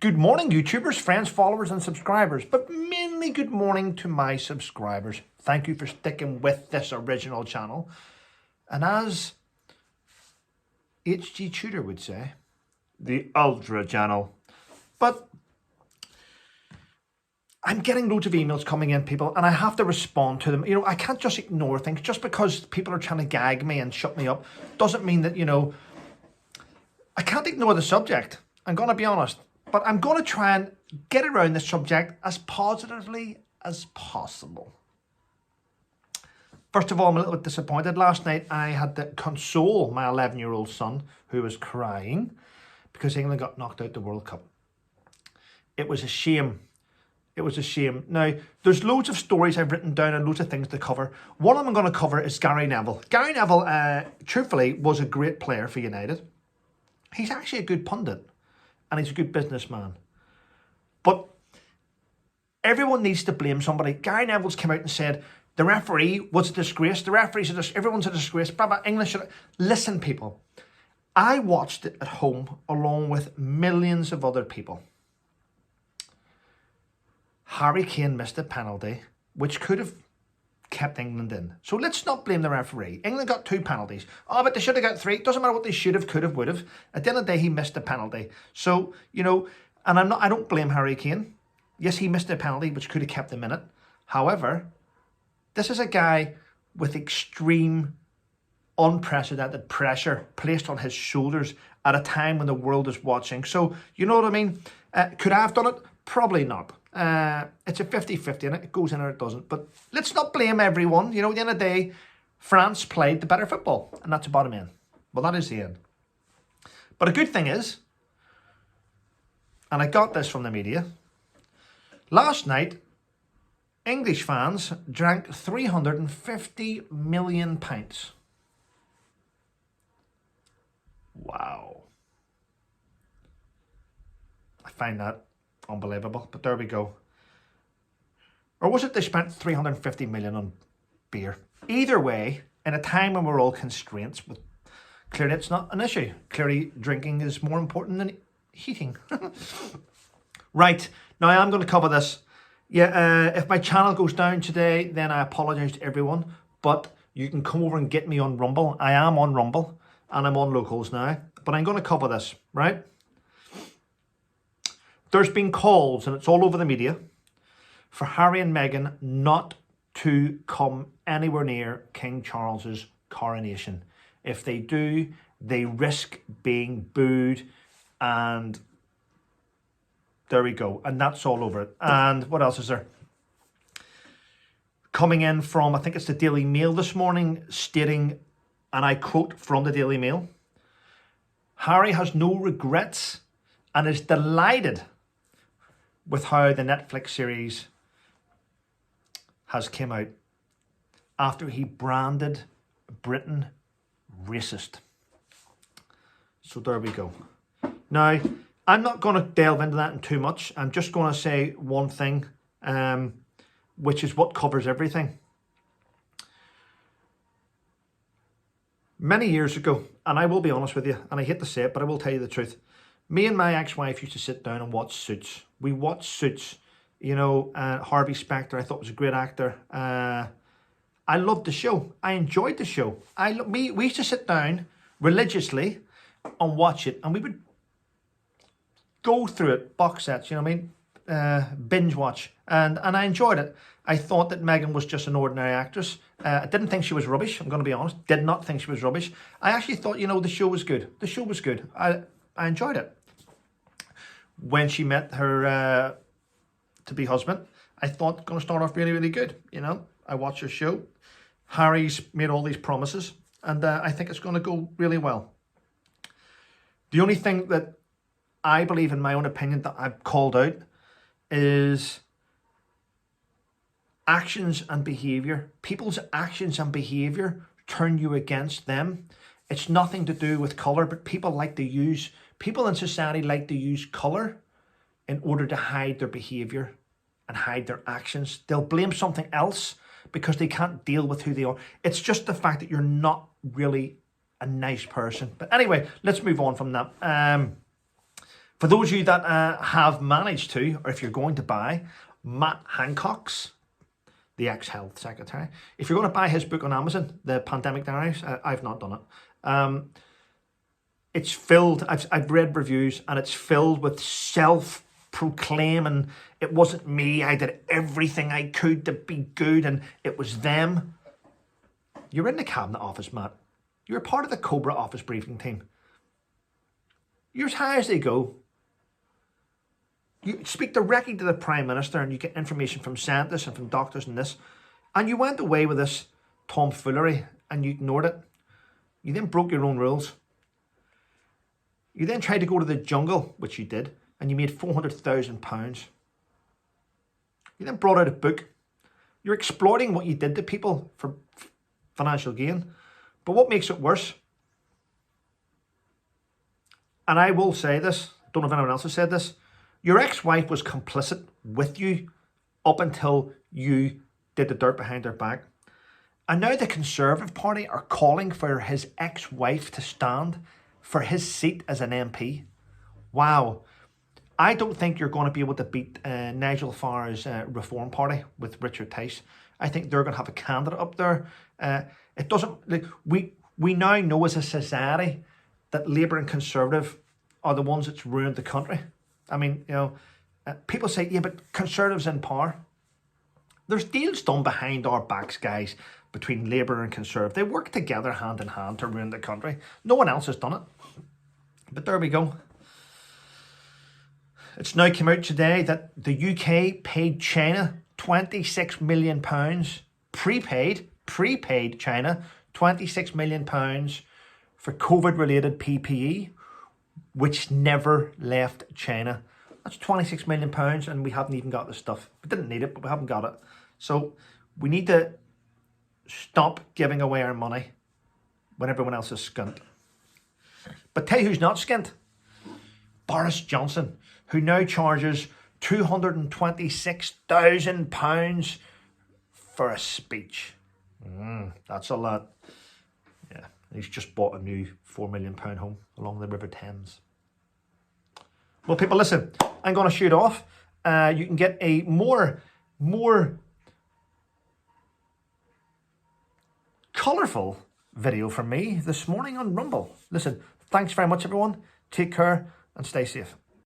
Good morning, YouTubers, friends, followers, and subscribers, but mainly good morning to my subscribers. Thank you for sticking with this original channel. And as HG Tudor would say, the Ultra channel. But I'm getting loads of emails coming in, people, and I have to respond to them. I can't just ignore things. Just because people are trying to gag me and shut me up doesn't mean that, I can't ignore the subject. I'm going to be honest. But I'm going to try and get around this subject as positively as possible. First of all, I'm a little bit disappointed. Last night, I had to console my 11-year-old son, who was crying because England got knocked out the World Cup. It was a shame. It was a shame. Now, there's loads of stories I've written down and loads of things to cover. One of them I'm going to cover is Gary Neville. Gary Neville, truthfully, was a great player for United. He's actually a good pundit. And he's a good businessman. But everyone needs to blame somebody. Gary Neville's come out and said, the referee was a disgrace. The referee's everyone's a disgrace. Blah, blah, English. Listen, people. I watched it at home along with millions of other people. Harry Kane missed a penalty, which could have kept England in. So let's not blame the referee. England got 2 penalties. Oh, but they should have got 3. It doesn't matter what they should have, could have, would have. At the end of the day, he missed a penalty. So, and I don't blame Harry Kane. Yes, he missed a penalty, which could have kept him in it. However, this is a guy with extreme, unprecedented pressure placed on his shoulders at a time when the world is watching. So, you know what I mean? Could I have done it? Probably not. It's a 50-50 and it goes in or it doesn't. But let's not blame everyone. At the end of the day, France played the better football. And that's the bottom end. Well, that is the end. But a good thing is, and I got this from the media, last night, English fans drank 350 million pints. Wow. I find that unbelievable, but there we go. Or was it they spent 350 million on beer? Either way, in a time when we're all constraints, clearly it's not an issue. Clearly drinking is more important than heating. Right, now I'm going to cover this. Yeah, if my channel goes down today, then I apologise to everyone, but you can come over and get me on Rumble. I am on Rumble, and I'm on Locals now, but I'm going to cover this, right? There's been calls, and it's all over the media, for Harry and Meghan not to come anywhere near King Charles's coronation. If they do, they risk being booed, and there we go. And that's all over it. And what else is there? Coming in from, I think it's the Daily Mail this morning, stating, and I quote from the Daily Mail, Harry has no regrets and is delighted with how the Netflix series has came out after he branded Britain racist. So there we go. Now, I'm not going to delve into that in too much. I'm just going to say one thing, which is what covers everything. Many years ago, and I will be honest with you, and I hate to say it, but I will tell you the truth. Me and my ex-wife used to sit down and watch Suits. We watched Suits. Harvey Specter, I thought was a great actor. I loved the show. I enjoyed the show. We used to sit down religiously and watch it, and we would go through it, box sets, binge watch, and I enjoyed it. I thought that Meghan was just an ordinary actress. I didn't think she was rubbish, I'm going to be honest. Did not think she was rubbish. I actually thought, the show was good. The show was good. I enjoyed it. When she met her to-be husband, I thought going to start off really, really good. I watched her show. Harry's made all these promises, and I think it's going to go really well. The only thing that I believe, in my own opinion, that I've called out is actions and behaviour. People's actions and behaviour turn you against them. It's nothing to do with colour, but people in society like to use colour in order to hide their behaviour and hide their actions. They'll blame something else because they can't deal with who they are. It's just the fact that you're not really a nice person. But anyway, let's move on from that. For those of you that have managed to, or if you're going to buy, Matt Hancock's, the ex-health secretary, if you're going to buy his book on Amazon, The Pandemic Diaries, I've not done it. It's filled, I've read reviews, and it's filled with self-proclaiming, it wasn't me, I did everything I could to be good, and it was them. You're in the Cabinet Office, Matt. You're part of the Cobra office briefing team. You're as high as they go. You speak directly to the Prime Minister and you get information from scientists and from doctors and this. And you went away with this tomfoolery and you ignored it. You then broke your own rules. You then tried to go to the jungle, which you did, and you made £400,000. You then brought out a book. You're exploiting what you did to people for financial gain. But what makes it worse, and I will say this, don't know if anyone else has said this, your ex-wife was complicit with you up until you did the dirt behind her back. And now the Conservative Party are calling for his ex-wife to stand for his seat as an MP. Wow. I don't think you're going to be able to beat Nigel Farag's Reform Party with Richard Tice. I think they're going to have a candidate up there. It doesn't, like, we now know as a society that Labour and Conservative are the ones that's ruined the country. I mean, you know, people say, yeah, but Conservatives in power. There's deals done behind our backs, guys, between Labour and Conservative. They work together hand in hand to ruin the country. No one else has done it. But there we go. It's now come out today that the UK paid China £26 million, prepaid China £26 million for COVID-related PPE, which never left China. That's £26 million and we haven't even got the stuff. We didn't need it, but we haven't got it. So we need to stop giving away our money when everyone else is skint. But tell you who's not skint? Boris Johnson, who now charges £226,000 for a speech. That's a lot. Yeah, he's just bought a new £4 million home along the River Thames. Well, people, listen, I'm going to shoot off. You can get a more colourful video from me this morning on Rumble. Listen, thanks very much, everyone. Take care and stay safe.